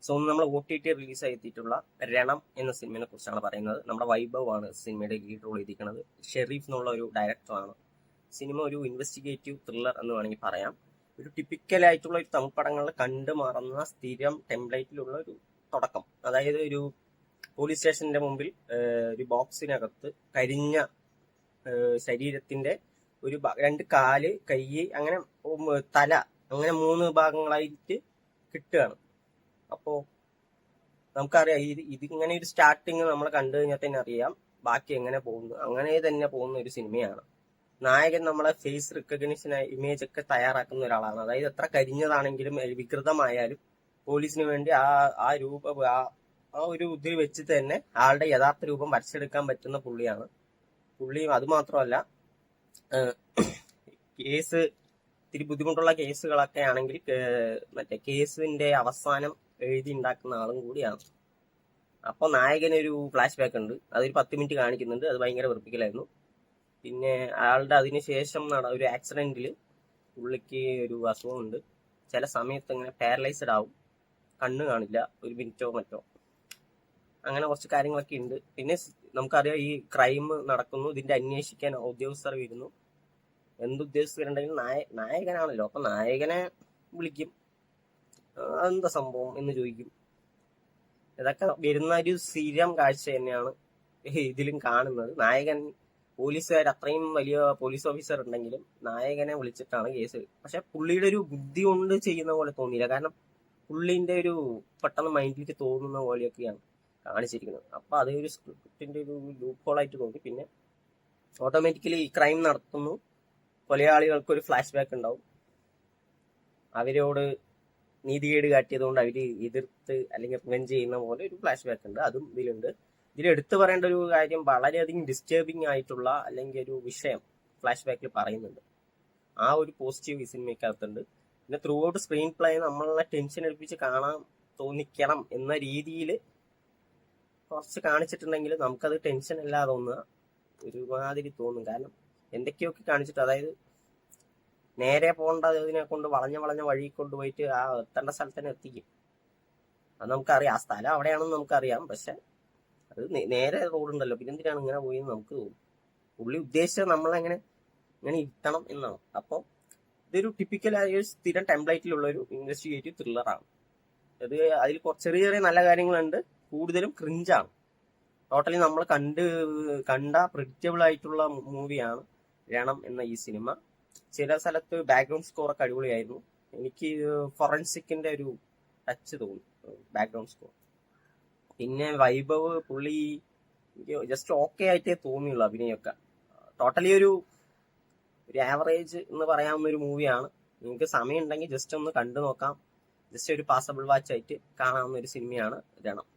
So നമ്മൾ OTT റിലീസായി എത്തിയിട്ടുള്ള രണം എന്ന സിനിമയെ കുറിച്ചാണ് പറയുന്നത്. നമ്മുടെ വൈഭവ് ആണ് സിനിമയുടെ ലീഡ് റോൾ ചെയ്തിരിക്കുന്നത്. ഷെരീഫ് എന്നുള്ള ഒരു ഡയറക്ടറാണ്. സിനിമ ഒരു ഇൻവെസ്റ്റിഗേറ്റീവ് ത്രില്ലർ എന്ന് വേണമെങ്കിൽ പറയാം. ഒരു ടിപ്പിക്കൽ ആയിട്ടുള്ള ഒരു തമിഴ് പടങ്ങളിൽ കണ്ടു മറന്ന സ്ഥിരം ടെംപ്ലേറ്റിലുള്ള ഒരു തുടക്കം. അതായത് ഒരു പോലീസ് സ്റ്റേഷന്റെ മുമ്പിൽ ഒരു ബോക്സിനകത്ത് കരിഞ്ഞ ശരീരത്തിന്റെ ഒരു രണ്ട് കാല്, കൈ, അങ്ങനെ തല, അങ്ങനെ 3 ഭാഗങ്ങളായിട്ട് കിട്ടുകയാണ്. അപ്പോ നമുക്കറിയാം ഇതിങ്ങനെ ഒരു സ്റ്റാർട്ടിങ് നമ്മൾ കണ്ടു കഴിഞ്ഞാൽ തന്നെ അറിയാം ബാക്കി എങ്ങനെ പോകുന്നു. അങ്ങനെ തന്നെ പോകുന്ന ഒരു സിനിമയാണ്. നായകൻ നമ്മളെ ഫേസ് റിക്കഗ്നിഷൻ ഇമേജ് ഒക്കെ തയ്യാറാക്കുന്ന ഒരാളാണ്. അതായത് എത്ര കരിഞ്ഞതാണെങ്കിലും വികൃതമായാലും പോലീസിന് വേണ്ടി ആ രൂപം ആ ഒരു ഇതിൽ വെച്ചിട്ട് തന്നെ ആളുടെ യഥാർത്ഥ രൂപം വരച്ചെടുക്കാൻ പറ്റുന്ന പുള്ളിയാണ്. പുള്ളിയും അത് മാത്രമല്ല, കേസ് ഇത്തിരി ബുദ്ധിമുട്ടുള്ള കേസുകളൊക്കെ ആണെങ്കിൽ മറ്റേ കേസിന്റെ അവസാനം എഴുതി ഉണ്ടാക്കുന്ന ആളും കൂടിയാണ്. അപ്പൊ നായകനൊരു ഫ്ലാഷ് ബാക്ക് ഉണ്ട്, അതൊരു 10 മിനിറ്റ് കാണിക്കുന്നുണ്ട്. അത് ഭയങ്കര വെറുപ്പിക്കലായിരുന്നു. പിന്നെ ആളുടെ അതിനുശേഷം ഒരു ആക്സിഡന്റിൽ പുള്ളിക്ക് ഒരു അസുഖമുണ്ട്. ചില സമയത്ത് ഇങ്ങനെ പാരലൈസ്ഡ് ആവും, കണ്ണ് കാണില്ല 1 മിനിറ്റോ മറ്റോ. അങ്ങനെ കുറച്ച് കാര്യങ്ങളൊക്കെ ഉണ്ട്. പിന്നെ നമുക്കറിയാം ഈ ക്രൈം നടക്കുന്നു, ഇതിന്റെ അന്വേഷിക്കാൻ ഉദ്യോഗസ്ഥർ വരുന്നു. എന്തുദ്യോഗസ്ഥരുണ്ടെങ്കിലും നായകനാണല്ലോ, അപ്പൊ നായകനെ വിളിക്കും, എന്താ സംഭവം എന്ന് ചോദിക്കും. ഇതൊക്കെ വരുന്ന ഒരു സ്ഥിരം കാഴ്ച തന്നെയാണ് ഇതിലും കാണുന്നത്. നായകൻ പോലീസുകാർ അത്രയും വലിയ പോലീസ് ഓഫീസർ ഉണ്ടെങ്കിലും നായകനെ വിളിച്ചിട്ടാണ് കേസ്. പക്ഷെ പുള്ളിയുടെ ഒരു ബുദ്ധി കൊണ്ട് ചെയ്യുന്ന പോലെ തോന്നിയില്ല. കാരണം പുള്ളിന്റെ ഒരു പെട്ടെന്ന് മൈൻഡിലേക്ക് തോന്നുന്ന പോലെയൊക്കെയാണ് കാണിച്ചിരിക്കുന്നത്. അപ്പൊ അത് ഒരു സ്ക്രിപ്റ്റിന്റെ ഒരു ലൂപ്പ് ഹോൾ ആയിട്ട് തോന്നി. പിന്നെ ഓട്ടോമാറ്റിക്കലി ഈ ക്രൈം നടത്തുന്നു, കൊലയാളികൾക്ക് ഒരു ഫ്ലാഷ് ബാക്ക് ഉണ്ടാവും. അവരോട് നീതികേട് കാട്ടിയതുകൊണ്ട് അവര് എതിർത്ത് അല്ലെങ്കിൽ റിവെഞ്ച് ചെയ്യുന്ന പോലെ ഒരു ഫ്ലാഷ് ബാക്ക് ഉണ്ട്. അതും ഇതിലുണ്ട്. ഇതിൽ എടുത്തു പറയേണ്ട ഒരു കാര്യം, വളരെയധികം ഡിസ്റ്റർബിങ് ആയിട്ടുള്ള അല്ലെങ്കിൽ ഒരു വിഷയം ഫ്ലാഷ് ബാക്കിൽ പറയുന്നുണ്ട്. ആ ഒരു പോസിറ്റീവ് ഈ സിനിമയ്ക്കകത്തുണ്ട്. പിന്നെ ത്രൂ ഔട്ട് സ്ക്രീൻ പ്ലേ നമ്മളെ ടെൻഷൻ എടുപ്പിച്ച് കാണാൻ തോന്നിക്കണം എന്ന രീതിയിൽ കുറച്ച് കാണിച്ചിട്ടുണ്ടെങ്കിൽ നമുക്കത് ടെൻഷൻ അല്ലാതെ ഒരുമാതിരി തോന്നും. കാരണം എന്തൊക്കെയൊക്കെ കാണിച്ചിട്ട്, അതായത് നേരെ പോകേണ്ട ഇതിനെ കൊണ്ട് വളഞ്ഞ വഴി കൊണ്ടുപോയിട്ട് ആ എത്തേണ്ട സ്ഥലത്ത് തന്നെ എത്തിക്കും. അത് നമുക്കറിയാം, ആ സ്ഥലം അവിടെയാണെന്ന് നമുക്കറിയാം. പക്ഷെ അത് നേരെ റോഡുണ്ടല്ലോ, പിന്നെ എന്തിനാണ് ഇങ്ങനെ പോയെന്ന് നമുക്ക് തോന്നും. പുള്ളി ഉദ്ദേശിച്ചത് നമ്മളെങ്ങനെ ഇങ്ങനെ ഇരുത്തണം എന്നാണ്. അപ്പോൾ ഇതൊരു ടിപ്പിക്കലായ ഒരു സ്ഥിരം ടെംപ്ലേറ്റിലുള്ള ഒരു ഇൻവെസ്റ്റിഗേറ്റീവ് ത്രില്ലറാണ്. അത് അതിൽ ചെറിയ ചെറിയ നല്ല കാര്യങ്ങളുണ്ട്, കൂടുതലും ക്രിഞ്ചാണ്. ടോട്ടലി നമ്മൾ കണ്ട പ്രിഡിക്റ്റബിൾ ആയിട്ടുള്ള മൂവിയാണ് രണം എന്ന ഈ സിനിമ. ചില സ്ഥലത്ത് ബാക്ക്ഗ്രൗണ്ട് സ്കോർ ഒക്കെ അടിപൊളിയായിരുന്നു. എനിക്ക് ഫോറൻസിക്കിന്റെ ഒരു ടച്ച് തോന്നി ബാക്ക്ഗ്രൗണ്ട് സ്കോർ. പിന്നെ വൈഭവ് പുള്ളി ജസ്റ്റ് ഓക്കെ ആയിട്ടേ തോന്നിയുള്ളൂ അഭിനയമൊക്കെ. ടോട്ടലി ഒരു ആവറേജ് എന്ന് പറയാവുന്ന ഒരു മൂവിയാണ്. നിങ്ങൾക്ക് സമയം ഉണ്ടെങ്കിൽ ജസ്റ്റ് ഒന്ന് കണ്ടു നോക്കാം. ജസ്റ്റ് ഒരു പാസബിൾ വാച്ച് ആയിട്ട് കാണാവുന്ന ഒരു സിനിമയാണ് രണം.